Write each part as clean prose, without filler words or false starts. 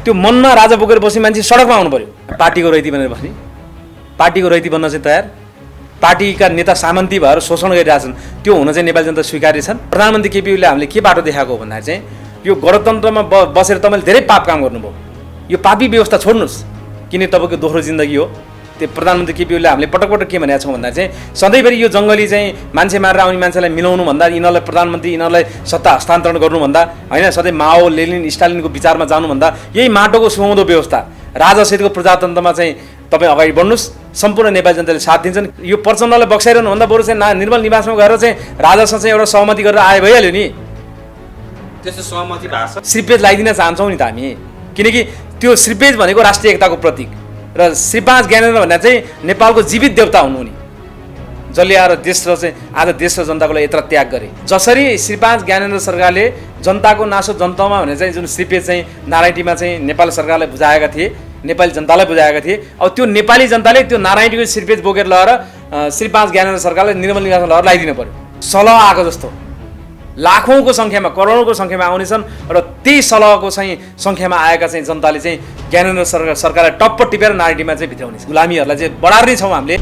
त्यो मनमा राजा बोकेर बस्ने मान्छे सडकमा आउनु पर्यो। पार्टीको रैती बनेर बस्ने, पार्टीको रैती बन्न चाहिँ तयार, पार्टीका नेता सामन्ती भएर शोषण गरिरहेछन्, त्यो हुन चाहिँ नेपाली जनता स्वीकार्य छन्। प्रधानमन्त्री केपी ओलीले हामीले के बाटो देखाएको हो भन्दाखेरि चाहिँ यो गणतन्त्रमा बसेर तपाईँले धेरै पाप काम गर्नुभयो, यो पापी व्यवस्था छोड्नुहोस्, किन तपाईँको दोस्रो जिन्दगी हो। त्यो प्रधानमन्त्री केपी ओलीले हामीले पटक पटक के भनेका छौँ भन्दा चाहिँ सधैँभरि यो जङ्गली चाहिँ मान्छे मारेर आउने मान्छेलाई मिलाउनु भन्दा, यिनीहरूलाई प्रधानमन्त्री यिनीहरूलाई सत्ता हस्तान्तरण गर्नुभन्दा होइन, सधैँ माओ लेनिन स्टालिनको विचारमा जानुभन्दा यही माटोको सुहाउँदो व्यवस्था राजासहितको प्रजातन्त्रमा चाहिँ तपाईँ अगाडि बढ्नुहोस्, सम्पूर्ण नेपाली जनताले साथ दिन्छन्। यो प्रचण्डलाई बक्साइरहनुभन्दा बरु चाहिँ निर्मल निवासमा गएर चाहिँ राजासँग चाहिँ एउटा सहमति गरेर आए भइहाल्यो नि। त्यस्तो सहमति भएको छ, श्रीपेज लगाइदिन चाहन्छौँ नि त हामी, किनकि त्यो श्रीपेज भनेको राष्ट्रिय एकताको प्रतीक र श्री 5 ज्ञानेन्द्र भन्दा चाहिँ नेपालको जीवित देवता हुनु नि, जसले आएर देश र चाहिँ आज देश र जनताको लागि यत्र त्याग गरे। जसरी श्री 5 ज्ञानेन्द्र सरकारले जनताको नासो जनतामा भने चाहिँ जुन श्रीपेज चाहिँ नारायणीमा चाहिँ नेपाल सरकारलाई बुझाएका थिए, नेपाली जनतालाई बुझाएका थिए, अब त्यो नेपाली जनताले त्यो नारायणीको श्रीपेज बोकेर लगेर श्री 5 ज्ञानेन्द्र सरकारले निर्मल निवासमा लगेर लगाइदिनु पर्यो। सलह आएको जस्तो लाखौँको सङ्ख्यामा करोडौँको सङ्ख्यामा आउनेछन् र त्यही सलहको चाहिँ सङ्ख्यामा आएका चाहिँ जनताले चाहिँ ज्ञानेन्द्र सरकारलाई टप्प टिपेर नारायणीमा चाहिँ भित्राउने गुलामीहरूलाई चाहिँ बढार्ने छौँ हामीले।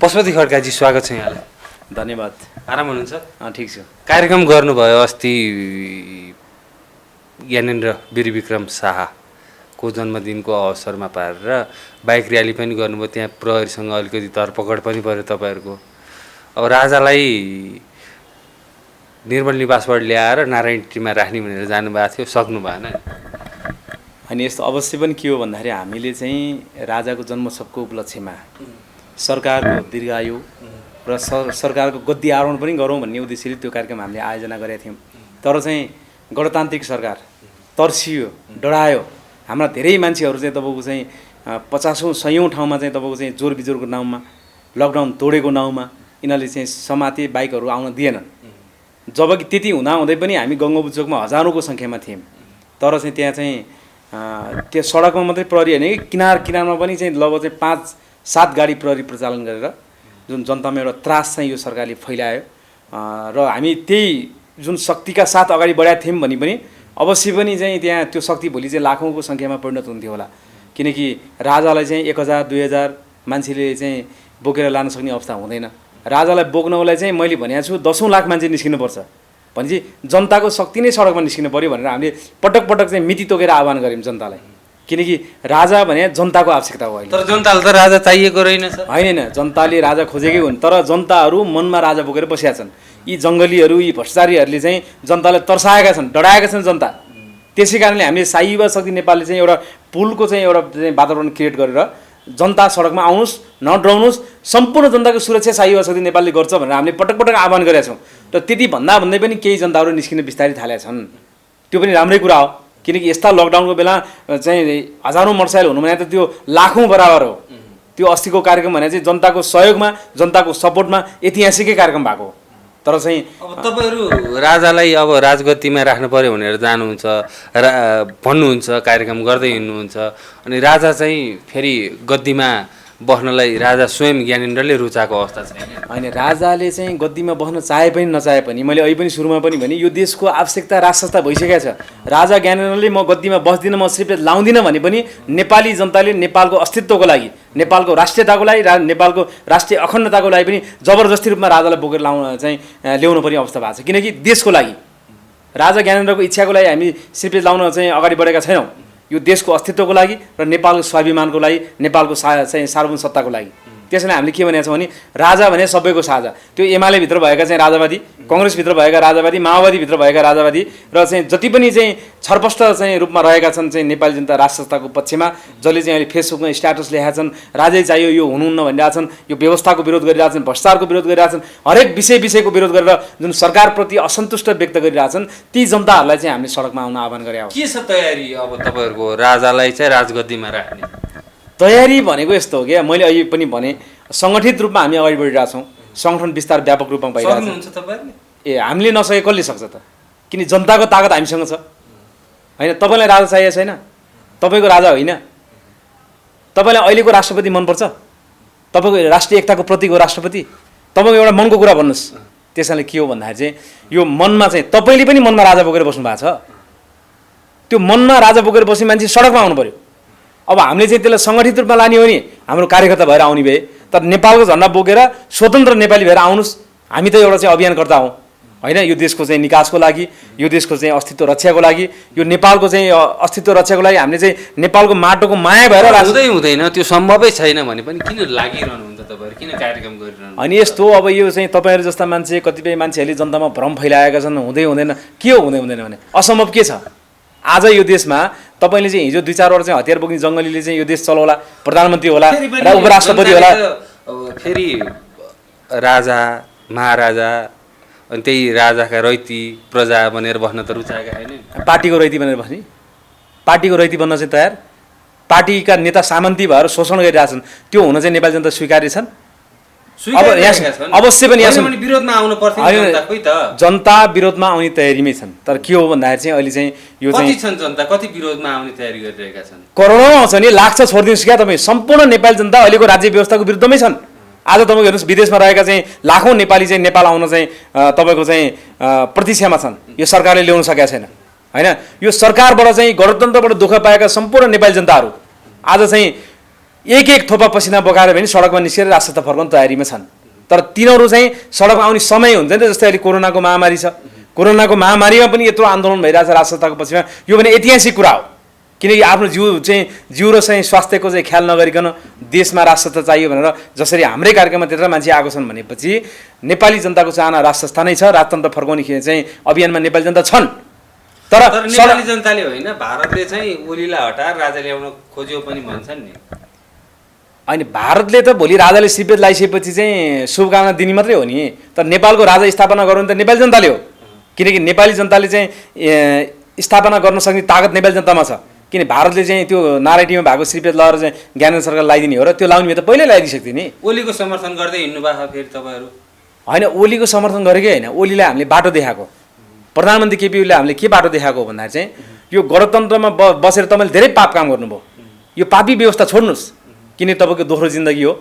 पशुपति खड्काजी स्वागत छ यहाँलाई। धन्यवाद। आराम हुनुहुन्छ? ठिक छु। कार्यक्रम गर्नुभयो अस्ति ज्ञानेन्द्र वीर विक्रम शाहको जन्मदिनको अवसरमा पारेर बाइक र्याली पनि गर्नुभयो, त्यहाँ प्रहरीसँग अलिकति धरपकड पनि पर्यो तपाईँहरूको। अब राजालाई निर्मल निवासबाट ल्याएर नारायणीमा राख्ने भनेर जानुभएको थियो, सक्नु भएन। अनि यस्तो अवश्य पनि के हो भन्दाखेरि हामीले चाहिँ राजाको जन्मोत्सवको उपलक्ष्यमा सरकारको दीर्घायु र सरकारको गद्दी आरोहण पनि गरौँ भन्ने उद्देश्यले त्यो कार्यक्रम हामीले आयोजना गरेका थियौँ। तर चाहिँ गणतान्त्रिक सरकार तर्सियो, डरायो। हाम्रा धेरै मान्छेहरू चाहिँ तपाईँको चाहिँ 50औं 100औं ठाउँमा चाहिँ तपाईँको चाहिँ जोर बिजोरको नाउँमा, लकडाउन तोडेको नाउँमा यिनीहरूले चाहिँ समाते, बाइकहरू आउन दिएनन्। जबकि त्यति हुँदाहुँदै पनि हामी गङ्गोबु चोकमा हजारौँको सङ्ख्यामा थियौँ। तर चाहिँ त्यहाँ चाहिँ त्यो सडकमा मात्रै प्रहरी होइन कि किनारमा पनि चाहिँ लगभग चाहिँ 5-7 गाडी प्रहरी प्रचालन गरेर जुन जनतामा एउटा त्रास चाहिँ यो सरकारले फैलायो र हामी त्यही जुन शक्तिका साथ अगाडि बढाएका थियौँ भने पनि अवश्य पनि चाहिँ त्यहाँ त्यो शक्ति भोलि चाहिँ लाखौँको सङ्ख्यामा परिणत हुन्थ्यो होला। किनकि राजालाई चाहिँ 1000-2000 मान्छेले चाहिँ बोकेर लान सक्ने अवस्था हुँदैन। राजालाई बोक्नलाई चाहिँ मैले भनेको छु 10औं लाख मान्छे निस्किनुपर्छ भनेपछि जनताको शक्ति नै सडकमा निस्किनु पऱ्यो भनेर हामीले पटक पटक चाहिँ मिति तोकेर आह्वान गऱ्यौँ जनतालाई। किनकि राजा भने जनताको आवश्यकता हो। तर जनताले त राजा चाहिएको रहेनछ। होइन, जनताले राजा खोजेकै हुन्, तर जनताहरू मनमा राजा बोकेर बसेका छन्। यी जङ्गलीहरू, यी भ्रष्टाचारीहरूले चाहिँ जनतालाई तर्साएका छन्, डराएका छन् जनता। त्यसै कारणले हामीले साई युवा शक्ति नेपालले चाहिँ एउटा पुलको चाहिँ एउटा वातावरण क्रिएट गरेर जनता सडकमा आउनुहोस्, नडराउनुहोस्, सम्पूर्ण जनताको सुरक्षा साई युवा शक्ति नेपालले गर्छ भनेर हामीले पटक पटक आह्वान गरेका छौँ। र त्यति भन्दै पनि केही जनताहरू निस्किन बिस्तारै थालेका छन्। त्यो पनि राम्रै कुरा हो, किनकि यस्ता लकडाउनको बेला चाहिँ हजारौँ मोटरसाइकल हुनु भने त त्यो लाखौँ बराबर हो। त्यो अस्तिको कार्यक्रम भने चाहिँ जनताको सहयोगमा, जनताको सपोर्टमा ऐतिहासिकै कार्यक्रम भएको हो। तर चाहिँ अब तपाईँहरू राजालाई अब राजगद्दीमा राख्नु पर्यो भनेर जानुहुन्छ, भन्नुहुन्छ, कार्यक्रम गर्दै हिँड्नुहुन्छ, अनि राजा चाहिँ फेरि गद्दीमा बस्नलाई राजा स्वयं ज्ञानेन्द्रले रुचाएको अवस्था छैन। होइन, राजाले चाहिँ गद्दीमा बस्न चाहे पनि नचाहे पनि, मैले अहिले पनि सुरुमा पनि भने यो देशको आवश्यकता राजसत्ता भइसकेको छ। राजा ज्ञानेन्द्रले म गद्दीमा बस्दिनँ, म श्रीपेज लाउँदिनँ भने पनि नेपाली जनताले नेपालको अस्तित्वको लागि, नेपालको राष्ट्रियताको लागि, नेपालको राष्ट्रिय अखण्डताको लागि पनि जबरजस्ती रूपमा राजालाई बोकेर ल्याउनु पर्ने अवस्था भएको छ। किनकि देशको लागि, राजा ज्ञानेन्द्रको इच्छाको लागि हामी श्रीपेज लाउन चाहिँ अगाडि बढेका छैनौँ। यो देशको अस्तित्वको लागि र नेपालको स्वाभिमानको लागि, नेपालको चाहिँ सार्वभौम सत्ताको लागि। त्यसैले हामीले के भनेको छौँ भने राजा भने सबैको साझा। त्यो एमाले भित्र भएका चाहिँ राजावादी, कङ्ग्रेसभित्र भएका राजावादी, माओवादीभित्र भएका राजावादी र चाहिँ जति पनि चाहिँ छरपष्ट चाहिँ रूपमा रहेका छन् चाहिँ नेपाली जनता राष्ट्रसत्ताको पक्षमा, जसले चाहिँ अहिले फेसबुकमा स्ट्याटस लेखेका छन्, राजै चाहियो, यो हुनुहुन्न भनिरहेछन्, यो व्यवस्थाको विरोध गरिरहेछन्, भ्रष्टाचारको विरोध गरिरहेछन्, हरेक विषयको विरोध गरेर जुन सरकारप्रति असन्तुष्ट व्यक्त गरिरहेछन्, ती जनताहरूलाई चाहिँ हामीले सडकमा आउन आह्वान गरे हो। के छ तयारी अब तपाईँहरूको राजालाई चाहिँ राजगद्दीमा राख्ने? तयारी भनेको यस्तो हो क्या, मैले अहिले पनि भने सङ्गठित रूपमा हामी अगाडि बढिरहेछौँ। सङ्गठन विस्तार व्यापक रूपमा भइरहेको छ। हामीले नसके कसले सक्छ त? किन जनताको ताकत हामीसँग छ। होइन, तपाईँलाई राजा चाहिएको छैन, तपाईँको राजा होइन, तपाईँलाई अहिलेको राष्ट्रपति मनपर्छ? तपाईँको राष्ट्रिय एकताको प्रतीक हो राष्ट्रपति। तपाईँको एउटा मनको कुरा भन्नुहोस्। त्यसैले के हो भन्दाखेरि चाहिँ यो मनमा चाहिँ तपाईँले पनि मनमा राजा बोकेर बस्नु भएको छ। त्यो मनमा राजा बोकेर बस्ने मान्छे सडकमा आउनु पर्यो। अब हामीले चाहिँ त्यसलाई सङ्गठित रूपमा लाने हो नि हाम्रो कार्यकर्ता भएर आउने भए, तर नेपालको झन्डा बोकेर स्वतन्त्र नेपाली भएर आउनुहोस्। हामी त एउटा चाहिँ अभियानकर्ता हौँ होइन, यो देशको चाहिँ निकासको लागि, यो देशको चाहिँ अस्तित्व रक्षाको लागि, यो नेपालको चाहिँ अस्तित्व रक्षाको लागि हामीले चाहिँ नेपालको माटोको माया भएर हुँदैन त्यो सम्भवै छैन भने पनि किन लागिरहनुहुन्छ तपाईँहरू, किन कार्यक्रम गरिरहनु? अनि यस्तो अब यो चाहिँ तपाईँहरू जस्ता मान्छे कतिपय मान्छेहरूले जनतामा भ्रम फैलाएका छन्। हुँदै हुँदैन के हो, हुँदै हुँदैन भने असम्भव के छ? आज यो देशमा तपाईँले चाहिँ हिजो 2-4 चाहिँ हतियार बोक्ने जङ्गलीले चाहिँ यो देश चलाउला, प्रधानमन्त्री होला र उपराष्ट्रपति होला, फेरि राजा महाराजा अनि त्यही राजाका रैती प्रजा बनेर बस्न त रुचाएका होइन। पार्टीको रैती बनेर बस्ने, पार्टीको रैती बन्न चाहिँ तयार, पार्टीका नेता सामन्ती भएर शोषण गरिरहेछन्, त्यो हुन चाहिँ नेपाली जनता स्वीकार्य छन्? अवश्य पनि विरोधमा आउनु पर्थ्यो। जनता विरोधमा आउने तयारीमै छन्। तर के हो भन्दाखेरि चाहिँ अहिले चाहिँ यो चाहिँ जनता कति विरोधमा आउने तयारी गरिरहेका छन्? करोडौँ आउँछ नि, लाग्छ छोडिदिनुहोस् क्या तपाईँ। सम्पूर्ण नेपाली जनता अहिलेको राज्य व्यवस्थाको विरुद्धमै छन्। आज तपाईँको हेर्नुहोस् विदेशमा रहेका चाहिँ लाखौँ नेपाली चाहिँ नेपाल आउन चाहिँ तपाईँको चाहिँ प्रतीक्षामा छन्। यो सरकारले ल्याउन सकेका छैन होइन। यो सरकारबाट चाहिँ गणतन्त्रबाट दुःख पाएका सम्पूर्ण नेपाली जनताहरू आज चाहिँ एक थोपा पसिना बोकाएर पनि सडकमा निस्केर राष्ट्र फर्काउन तयारीमा छन्। तर तिनीहरू चाहिँ सडकमा आउने समय हुन्छ नि त। जस्तै अहिले कोरोनाको महामारी छ, कोरोनाको महामारीमा पनि यत्रो आन्दोलन भइरहेछ राष्ट्रताको पछिमा। यो भने ऐतिहासिक कुरा हो, किनकि आफ्नो जिउ र चाहिँ स्वास्थ्यको चाहिँ ख्याल नगरिकन देशमा राष्ट्रता चाहियो भनेर जसरी हाम्रै कार्यक्रममा त्यत्रो मान्छे आएको छन् भनेपछि नेपाली जनताको चाहना राष्ट्र स्थानै छ। राजतन्त्र फर्काउने चाहिँ अभियानमा नेपाली जनता छन्। तर नेपाली जनताले होइन, भारतले चाहिँ ओलीलाई हटाएर राजा ल्याउन खोज्यो पनि भन्छन् नि। अनि भारतले त भोलि राजाले सिपेज लगाइसकेपछि चाहिँ शुभकामना दिने मात्रै हो नि। तर नेपालको राजा स्थापना गर्नु त नेपाली जनताले हो, किनकि नेपाली जनताले चाहिँ स्थापना गर्न सक्ने ताकत नेपाली जनतामा छ। किन भारतले चाहिँ त्यो नारायणीमा भएको श्रीपेद लगाएर चाहिँ ज्ञानेन्द्र सरकार लगाइदिने हो र त्यो लाउने त पहिल्यै लगाइदिइसक्थ्यो नि। ओलीको समर्थन गर्दै हिँड्नु भएको फेरि तपाईँहरू? होइन, ओलीको समर्थन गरेकै होइन, ओलीलाई हामीले बाटो देखाएको। प्रधानमन्त्री केपी ओलीले हामीले के बाटो देखाएको भन्दाखेरि चाहिँ यो गणतन्त्रमा बसेर तपाईँले धेरै पाप काम गर्नुभयो, यो पापी व्यवस्था छोड्नुहोस्, किन तपाईँको दोस्रो जिन्दगी हो।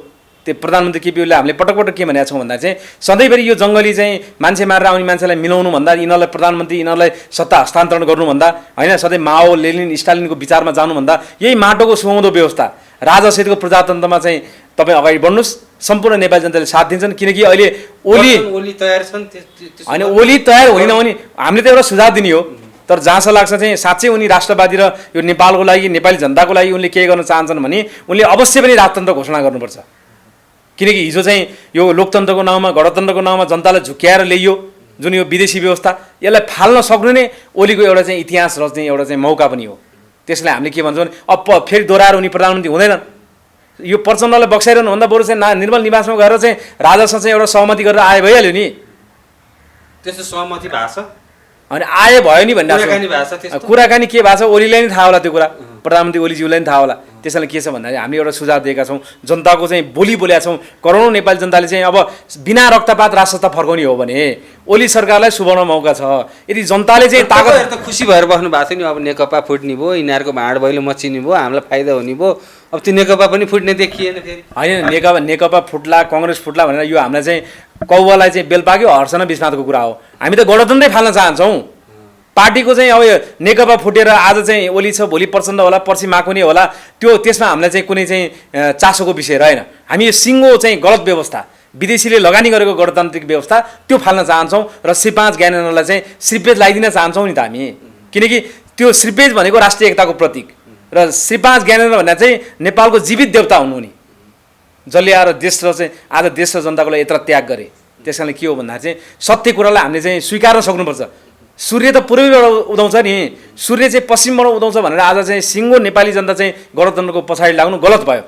त्यो प्रधानमन्त्री केपी ओलीले हामीले पटक पटक के भनेका छौँ भन्दा चाहिँ सधैँभरि यो जङ्गली चाहिँ मान्छे मारेर आउने मान्छेलाई मिलाउनु भन्दा, यिनीहरूलाई प्रधानमन्त्री यिनीहरूलाई सत्ता हस्तान्तरण गर्नुभन्दा होइन, सधैँ माओ लेनिन स्टालिनको विचारमा जानुभन्दा यही माटोको सुहाउँदो व्यवस्था राजासहितको प्रजातन्त्रमा चाहिँ तपाईँ अगाडि बढ्नुहोस्। सम्पूर्ण नेपाली जनताले साथ दिन्छन्, किनकि अहिले ओली तयार छन्। होइन, ओली तयार होइन भने हामीले त एउटा सुझाव दिने हो। तर जहाँसम्म लाग्छ चाहिँ साँच्चै उनी राष्ट्रवादी र यो नेपालको लागि नेपाली जनताको लागि उनले के गर्न चाहन्छन् भने उनले अवश्य पनि राजतन्त्र घोषणा गर्नुपर्छ। किनकि हिजो चाहिँ यो लोकतन्त्रको नाउँमा गणतन्त्रको नाउँमा जनतालाई झुक्क्याएर ल्याइयो जुन यो विदेशी व्यवस्था, यसलाई फाल्न सक्नु नै ओलीको एउटा चाहिँ इतिहास रच्ने एउटा चाहिँ मौका पनि हो। त्यसलाई हामीले के भन्छौँ भने अब फेरि दोहोऱ्याएर उनी प्रधानमन्त्री हुँदैनन्। यो प्रचण्डलाई बक्साइरहनुभन्दा बरु चाहिँ निर्मल निवासमा गएर चाहिँ राजासँग चाहिँ एउटा सहमति गरेर आए भइहाल्यो नि। त्यस्तो सहमति भएको छ अनि आए भयो नि भनिरहेको कुराकानी के भएको छ ओलीलाई नै थाहा होला, त्यो कुरा प्रधानमन्त्री ओलीज्यूलाई नै थाहा होला। त्यसैले के छ भन्दाखेरि हामीले एउटा सुझाव दिएका छौँ, जनताको चाहिँ बोली बोलेका छौँ। करोडौँ नेपाली जनताले चाहिँ अब बिना रक्तपात राष्ट्रता फर्काउने हो भने ओली सरकारलाई सुवर्ण मौका छ। यदि जनताले चाहिँ ताकत त खुसी भएर बस्नु भएको थियो नि, अब नेकपा फुट्ने भयो, यिनीहरूको भाँड भैलो मचिने भयो, हामीलाई फाइदा हुने भयो। अब त्यो नेकपा पनि फुट्ने देखिएन फेरि। होइन, नेकपा फुट्ला कङ्ग्रेस फुट्ला भनेर यो हामीलाई चाहिँ कौवालाई चाहिँ बेल पाक्यो हर्सन बिस्मातको कुरा हो। हामी त गणतन्त्रै फाल्न चाहन्छौँ। पार्टीको चाहिँ अब नेकपा फुटेर आज चाहिँ ओली छ, भोलि प्रचण्ड होला, पर्सि माकुने होला, त्यो त्यसमा हामीलाई चाहिँ कुनै चाहिँ चासोको विषय रहेन। हामी यो सिङ्गो चाहिँ गलत व्यवस्था, विदेशीले लगानी गरेको गणतान्त्रिक व्यवस्था त्यो फाल्न चाहन्छौँ र श्री 5 ज्ञानेन्द्रलाई चाहिँ श्रीपेज लगाइदिन चाहन्छौँ नि त हामी। किनकि त्यो श्रीपेज भनेको राष्ट्रिय एकताको प्रतीक र श्री 5 ज्ञानेन्द्र भन्दा चाहिँ नेपालको जीवित देवता हुनु नि, जसले आएर देश र चाहिँ आज देश र जनताको लागि यत्र त्याग गरे। त्यस कारणले के हो भन्दा चाहिँ सत्य कुरालाई हामीले चाहिँ स्वीकार्न सक्नुपर्छ। सूर्य त पूर्वैबाट उदाउँछ नि, सूर्य चाहिँ पश्चिमबाट उदाउँछ भनेर आज चाहिँ सिङ्गो नेपाली जनता चाहिँ गणतन्त्रको पछाडि लाग्नु गलत भयो।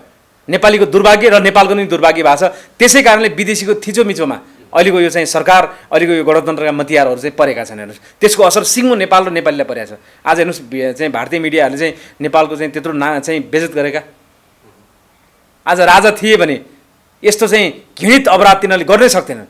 नेपालीको दुर्भाग्य र नेपालको नि दुर्भाग्य भएको छ। त्यसै कारणले विदेशीको थिचोमिचोमा अहिलेको यो चाहिँ सरकार, अहिलेको यो गणतन्त्रका मतियारहरू चाहिँ परेका छन्। हेर्नुहोस्, त्यसको असर सिङ्गो नेपाल र नेपालीलाई परेको छ। आज हेर्नुहोस् चाहिँ भारतीय मिडियाहरूले चाहिँ नेपालको चाहिँ त्यत्रो चाहिँ बेइज्जत गरेका। आज राजा थिए भने यस्तो चाहिँ घृणित अपराध तिनीहरूले गर्नै सक्दैनन्,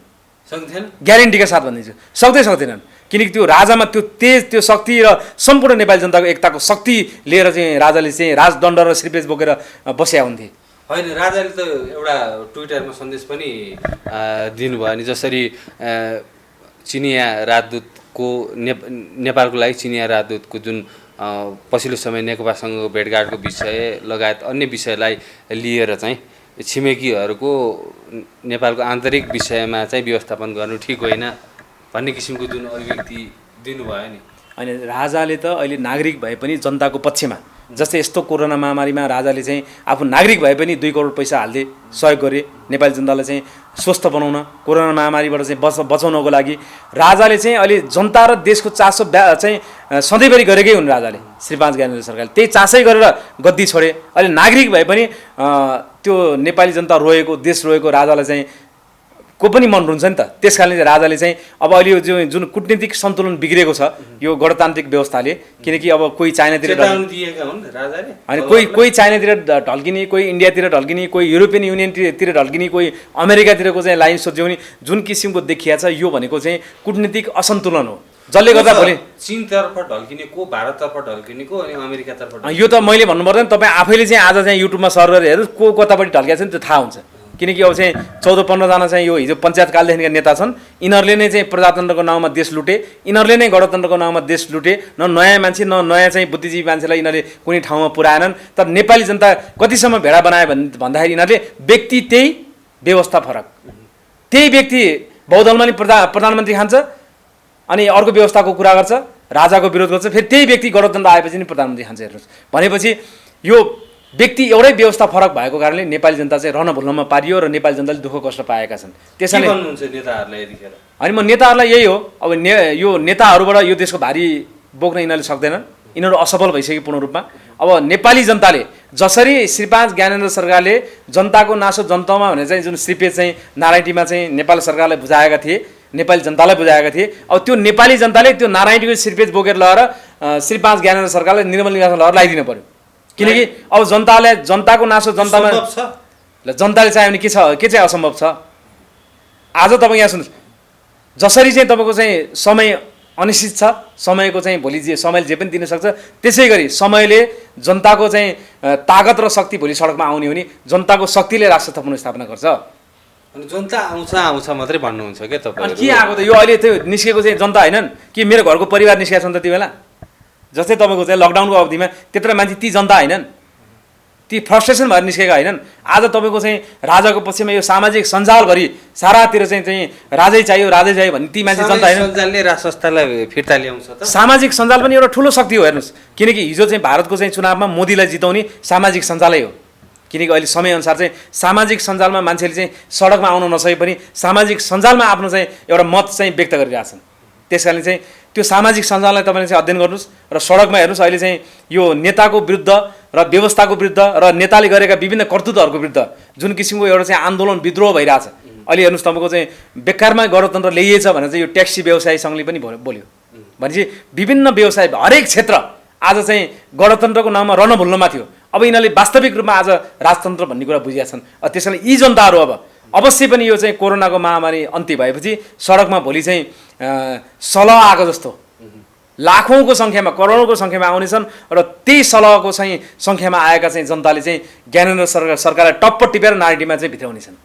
ग्यारेन्टीका साथ भनिदिन्छु, सक्दैनन्। किनकि त्यो राजामा त्यो तेज, त्यो शक्ति र सम्पूर्ण नेपाली जनताको एकताको शक्ति लिएर चाहिँ राजाले चाहिँ राजदण्ड र श्रीपेज बोकेर बस्या हुन्थे। होइन राजाले त एउटा ट्विटरमा सन्देश पनि दिनुभयो नि, जसरी चिनिया राजदूतको नेपालको लागि चिनिया राजदूतको जुन पछिल्लो समय नेकपासँगको भेटघाटको विषय लगायत अन्य विषयलाई लिएर चाहिँ छिमेकीहरूको नेपालको आन्तरिक विषयमा चाहिँ व्यवस्थापन गर्नु ठिक होइन भन्ने किसिमको जुन अभिव्यक्ति दिनुभयो नि। अनि राजाले त अहिले नागरिक भए पनि जनताको पक्षमा, जस्तै यस्तो कोरोना महामारीमा राजाले चाहिँ आफू नागरिक भए पनि 2 करोड पैसा हाल्दै सहयोग गरे नेपाली जनतालाई चाहिँ स्वस्थ बनाउन, कोरोना महामारीबाट चाहिँ बचाउनको लागि। राजाले चाहिँ अहिले जनता र देशको चासो चाहिँ सधैँभरि गरेकै हुन् राजाले, श्री 5 ज्ञानेन्द्र सरकारले त्यही चासै गरेर गद्दी छोडे। अहिले नागरिक भए पनि त्यो नेपाली जनता रोएको, देश रोएको राजालाई चाहिँ को पनि मन रुन्छ नि त। त्यस कारणले राजाले चाहिँ अब अहिले यो जुन कुटनीतिक सन्तुलन बिग्रेको छ यो गणतान्त्रिक व्यवस्थाले, किनकि अब कोही चाइनातिर होइन, कोही चाइनातिर ढल्किने, कोही इन्डियातिर ढल्किने, कोही युरोपियन युनियनतिर ढल्किने, कोही अमेरिकातिरको चाहिँ लाइन सोच्याउने जुन किसिमको देखिया छ, यो भनेको चाहिँ कुटनीतिक असन्तुलन हो, जसले गर्दा भोलि चीनतर्फ ढल्किने को, भारततर्फ ढल्किने को अनि अमेरिकातर्फ। यो त मैले भन्नु पर्दैन, तपाईँ आफैले चाहिँ आज चाहिँ युट्युबमा सर्च गरेर हेर्नु को कतापट्टि ढल्किएको छ नि त्यो थाहा हुन्छ। किनकि अब चाहिँ 14-15 जना चाहिँ यो हिजो पञ्चायतकालदेखिका नेता छन्, यिनीहरूले नै चाहिँ प्रजातन्त्रको नाउँमा देश लुटे, यिनीहरूले नै गणतन्त्रको नाउँमा देश लुटे। न नयाँ मान्छे न नयाँ चाहिँ बुद्धिजीवी मान्छेलाई यिनीहरूले कुनै ठाउँमा पुर्याएनन्। तर नेपाली जनता कतिसम्म भेडा बनायो भन्दाखेरि यिनीहरूले व्यक्ति त्यही व्यवस्था फरक, त्यही व्यक्ति बहुदलमा नि प्रधानमन्त्री खान्छ अनि अर्को व्यवस्थाको कुरा गर्छ, राजाको विरोध गर्छ, फेरि त्यही व्यक्ति गणतन्त्र आएपछि नि प्रधानमन्त्री खान्छ। हेर्नुहोस् भनेपछि यो व्यक्ति एउटै व्यवस्था फरक भएको कारणले नेपाली जनता चाहिँ रहन भुल्नमा पारियो र नेपाली जनताले दुःख कष्ट पाएका छन्। त्यसैले अनि म नेताहरूलाई यही हो, अब यो नेताहरूबाट यो देशको भारी बोक्न यिनीहरूले सक्दैनन्, यिनीहरू असफल भइसक्यो पूर्ण रूपमा। अब नेपाली जनताले जसरी श्री 5 ज्ञानेन्द्र सरकारले जनताको नासो जनतामा भनेर चाहिँ जुन श्रीपेज चाहिँ नारायणीमा चाहिँ नेपाल सरकारलाई बुझाएका थिए, नेपाली जनतालाई बुझाएका थिए, अब त्यो नेपाली जनताले त्यो नारायणीको श्रीपेज बोकेर लगेर श्री 5 ज्ञानेन्द्र सरकारले निर्मल निवास लगेर लगाइदिनु पर्यो। किनकि अब जनताको नासो जनतामा जनताले चाह्यो भने के चाहिँ असम्भव छ। आज तपाईँ यहाँ सुन्नुहोस्, जसरी चाहिँ तपाईँको चाहिँ समय अनिश्चित छ, समयको चाहिँ भोलि समयले जे पनि दिन सक्छ, त्यसै गरी समयले जनताको चाहिँ तागत र शक्ति भोलि सडकमा आउने हो भने जनताको शक्तिले राष्ट्र पुनर्स्थापना गर्छ। अनि जनता आउँछ मात्रै भन्नुहुन्छ क्या तपाईँ? के आएको त यो अहिले त्यो निस्केको चाहिँ जनता होइनन् कि मेरो घरको परिवार निस्केको छ नि त त्यो बेला। जस्तै तपाईँको चाहिँ लकडाउनको अवधिमा त्यत्र मान्छे ती जनता होइनन्, ती फ्रस्ट्रेसन भएर निस्केका होइनन्। आज तपाईँको चाहिँ राजाको पक्षमा यो सामाजिक सञ्जालभरि सारातिर चाहिँ राजै चाहियो भन्ने ती मान्छे जनता होइन। सञ्जालले राज संस्थालाई फिर्ता ल्याउँछ त। सामाजिक सञ्जाल पनि एउटा ठुलो शक्ति हो। हेर्नुहोस्, किनकि हिजो चाहिँ भारतको चाहिँ चुनावमा मोदीलाई जिताउने सामाजिक सञ्जालै हो। किनकि अहिले समयअनुसार चाहिँ सामाजिक सञ्जालमा मान्छेले चाहिँ सडकमा आउन नसके पनि सामाजिक सञ्जालमा आफ्नो चाहिँ एउटा मत चाहिँ व्यक्त गरिरहेछन्। त्यस कारणले चाहिँ त्यो सामाजिक सञ्जाललाई तपाईँले चाहिँ अध्ययन गर्नुहोस् र सडकमा हेर्नुहोस्। अहिले चाहिँ यो नेताको विरुद्ध र व्यवस्थाको विरुद्ध र नेताले गरेका विभिन्न कर्तृत्वहरूको विरुद्ध जुन किसिमको एउटा चाहिँ आन्दोलन विद्रोह भइरहेछ। अहिले हेर्नुहोस्, तपाईँको चाहिँ बेकारमा गणतन्त्र ल्याइएछ भनेर चाहिँ यो ट्याक्सी व्यवसाय सङ्घले पनि बोल्यो। भनेपछि विभिन्न व्यवसाय हरेक क्षेत्र आज चाहिँ गणतन्त्रको नाममा रहन भुल्नमा थियो। अब यिनीहरूले वास्तविक रूपमा आज राजतन्त्र भन्ने कुरा बुझिया छन्। त्यस कारण यी जनताहरू अब अवश्य पनि यो चाहिँ कोरोनाको महामारी अन्त्य भएपछि सडकमा भोलि चाहिँ सलह आएको जस्तो लाखौँको सङ्ख्यामा करोडौँको सङ्ख्यामा आउनेछन् र त्यही सलहको चाहिँ सङ्ख्यामा आएका चाहिँ जनताले चाहिँ ज्ञानेन्द्र सरकारलाई टप्प टिपेर नारायणीमा चाहिँ भित्राउनेछन्।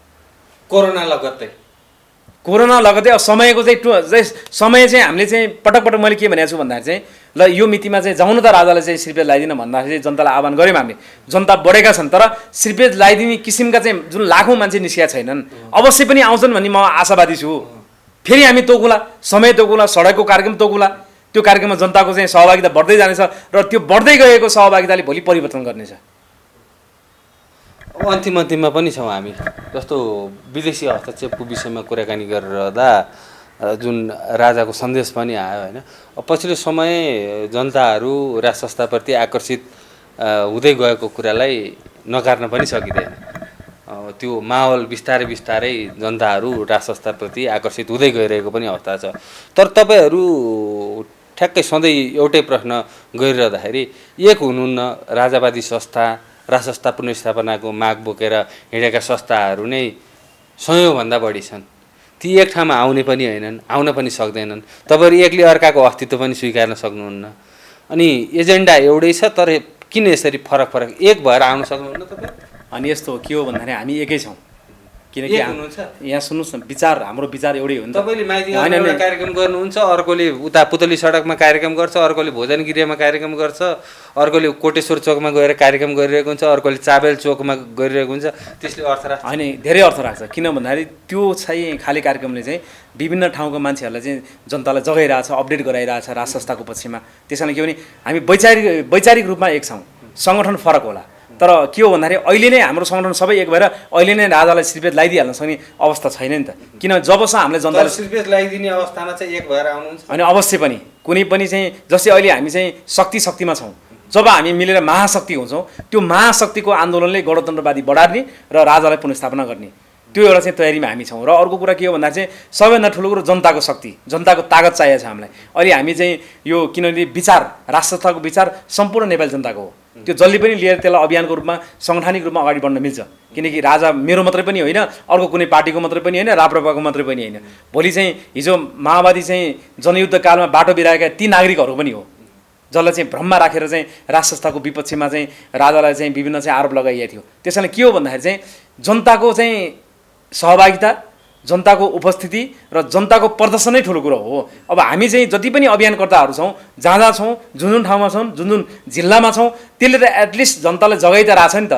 कोरोना लगत्तै अब समयको चाहिँ समय चाहिँ हामीले चाहिँ पटक मैले के भनेको छु भन्दाखेरि चाहिँ ल यो मितिमा चाहिँ जाउँ न त राजालाई चाहिँ श्रीपेज लगाइदिन भन्दाखेरि चाहिँ जनतालाई आह्वान गऱ्यौँ हामीले। जनता बढेका छन्, तर श्रीपेज लगाइदिने किसिमका चाहिँ जुन लाखौँ मान्छे निस्केका छैनन्, अवश्य पनि आउँछन् भन्ने म आशावादी छु। फेरि हामी तोकुला, समय तोकुला, सडकको कार्यक्रम तोकुला, त्यो कार्यक्रममा जनताको चाहिँ सहभागिता बढ्दै जानेछ र त्यो बढ्दै गएको सहभागिताले भोलि परिवर्तन गर्नेछ। अन्तिममा पनि छौँ हामी। जस्तो विदेशी हस्तक्षेपको विषयमा कुराकानी गरिरहँदा जुन राजाको सन्देश पनि आयो होइन, पछिल्लो समय जनताहरू राज संस्थाप्रति आकर्षित हुँदै गएको कुरालाई नकार्न पनि सकिँदैन। त्यो माहौल बिस्तारै जनताहरू राज संस्थाप्रति आकर्षित हुँदै गइरहेको पनि अवस्था छ। तर तपाईँहरू ठ्याक्कै सधैँ एउटै प्रश्न गरिरहँदाखेरि एक हुनुहुन्न, राजावादी संस्था राज संस्था पुनर्स्थापनाको माग बोकेर हिँडेका संस्थाहरू नै 100भन्दा बढी छन्। ती एक ठाउँमा आउने पनि होइनन्, आउन पनि सक्दैनन्। तपाईँहरू एकले अर्काको अस्तित्व पनि स्वीकार्न सक्नुहुन्न। अनि एजेन्डा एउटै छ, तर किन यसरी फरक एक भएर आउन सक्नुहुन्न तपाईँ? अनि यस्तो हो के हो भन्दाखेरि हामी एकै छौँ किनकि एक हुनुहुन्छ? यहाँ सुन्नुहोस् न विचार हाम्रो विचार एउटै हो नि त तपाईँले माइतीमा होइन, एउटा होइन। कार्यक्रम गर्नुहुन्छ, अर्कोले उता पुतली सडकमा कार्यक्रम गर्छ, अर्कोले भोजन गृहमा कार्यक्रम गर्छ, अर्कोले कोटेश्वर चोकमा गएर कार्यक्रम गरिरहेको हुन्छ, अर्कोले चाबेल चोकमा गरिरहेको हुन्छ। त्यसले अर्थ राख्छ? होइन धेरै अर्थ राख्छ किन भन्दाखेरि त्यो चाहिँ खाले कार्यक्रमले चाहिँ विभिन्न ठाउँको मान्छेहरूलाई चाहिँ जनतालाई जगाइरहेछ अपडेट गराइरहेछ राज संस्थाको पक्षमा त्यसैले के भने हामी वैचारिक रूपमा एक छौँ सङ्गठन फरक होला तर के हो भन्दाखेरि अहिले नै हाम्रो सङ्गठन सबै एक भएर अहिले नै राजालाई श्रीपेद लगाइदिइहाल्न सक्ने अवस्था छैन नि त किन जबसम्म हामीले तर जनतालाई सिर्पेस लगाइदिने अवस्थामा चाहिँ एक भएर आउनुहुन्छ? अनि अवश्य पनि कुनै पनि चाहिँ जस्तै अहिले हामी चाहिँ शक्तिमा छौँ जब हामी मिलेर महाशक्ति हुन्छौँ त्यो महाशक्तिको आन्दोलनले गणतन्त्रवादी बढार्ने र राजालाई पुनर्स्थापना गर्ने त्यो एउटा चाहिँ तयारीमा हामी छौँ र अर्को कुरा के हो भन्दाखेरि चाहिँ सबैभन्दा ठुलो कुरो जनताको शक्ति जनताको तागत चाहिएको छ हामीलाई अहिले हामी चाहिँ यो किनभने विचार राष्ट्र संस्थाको विचार सम्पूर्ण नेपाली जनताको हो त्यो जसले पनि लिएर त्यसलाई अभियानको रूपमा सङ्गठनिक रूपमा अगाडि बढ्न मिल्छ किनकि राजा मेरो मात्रै पनि होइन अर्को कुनै पार्टीको मात्रै पनि होइन राप्रपाको मात्रै पनि होइन भोलि चाहिँ हिजो माओवादी चाहिँ जनयुद्ध कालमा बाटो बिराएका ती नागरिकहरू पनि हो जसलाई चाहिँ भ्रममा राखेर चाहिँ राज संस्थाको विपक्षमा चाहिँ राजालाई चाहिँ विभिन्न चाहिँ आरोप लगाइएको थियो त्यसैले के हो भन्दाखेरि चाहिँ जनताको चाहिँ सहभागिता जनताको उपस्थिति र जनताको प्रदर्शन नै ठुलो कुरो हो अब हामी चाहिँ जति पनि अभियानकर्ताहरू छौँ जहाँ छौँ जुन ठाउँमा छौँ जुन जिल्लामा छौँ त्यसले त एटलिस्ट जनतालाई जगाइ त रहेछ नि त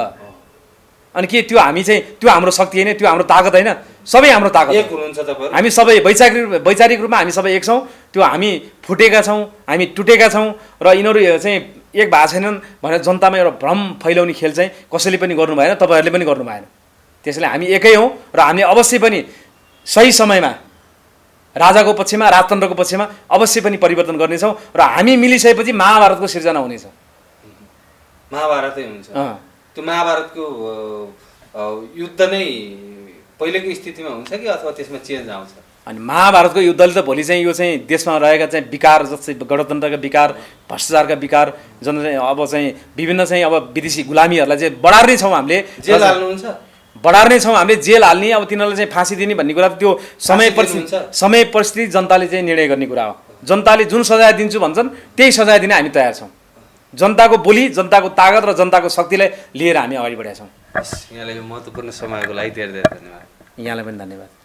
अनि के त्यो हामी चाहिँ त्यो हाम्रो शक्ति होइन त्यो हाम्रो तागत होइन सबै हाम्रो तागत एक हुनुहुन्छ तपाईँहरू? हामी सबै वैचारिक रूपमा हामी सबै एक छौँ त्यो हामी फुटेका छौँ हामी टुटेका छौँ र यिनीहरू चाहिँ एक भएको छैनन् भनेर जनतामा एउटा भ्रम फैलाउने खेल चाहिँ कसैले पनि गर्नु भएन तपाईँहरूले पनि गर्नु भएन त्यसैले हामी एकै हौँ र हामीले अवश्य पनि सही समयमा राजाको पक्षमा राजतन्त्रको पक्षमा अवश्य पनि परिवर्तन गर्नेछौँ र हामी मिलिसकेपछि महाभारतको सिर्जना हुनेछ महाभारतै हुन्छ? त्यो महाभारतको युद्ध नै पहिलेको स्थितिमा हुन्छ कि अथवा त्यसमा चेन्ज आउँछ? अनि महाभारतको युद्धले त भोलि चाहिँ यो चाहिँ देशमा रहेका चाहिँ विकार जस्तै गणतन्त्रका विकार भ्रष्टाचारका विकार अब चाहिँ विभिन्न चाहिँ अब विदेशी गुलामीहरूलाई चाहिँ बढार्ने छौँ हामीले जेल हाल्नुहुन्छ? बढार्ने छौँ हामीले जेल हाल्ने अब तिनीहरूलाई चाहिँ फाँसी दिने भन्ने कुरा त्यो समय परिस्थिति जनताले चाहिँ निर्णय गर्ने कुरा हो जनताले जुन सजाय दिन्छु भन्छन् त्यही सजाय दिने हामी तयार छौँ जनताको बोली जनताको तागत र जनताको शक्तिलाई लिएर हामी अगाडि बढेका छौँ यहाँलाई यो महत्त्वपूर्ण समयको लागि धेरै धेरै धन्यवाद। यहाँलाई पनि धन्यवाद।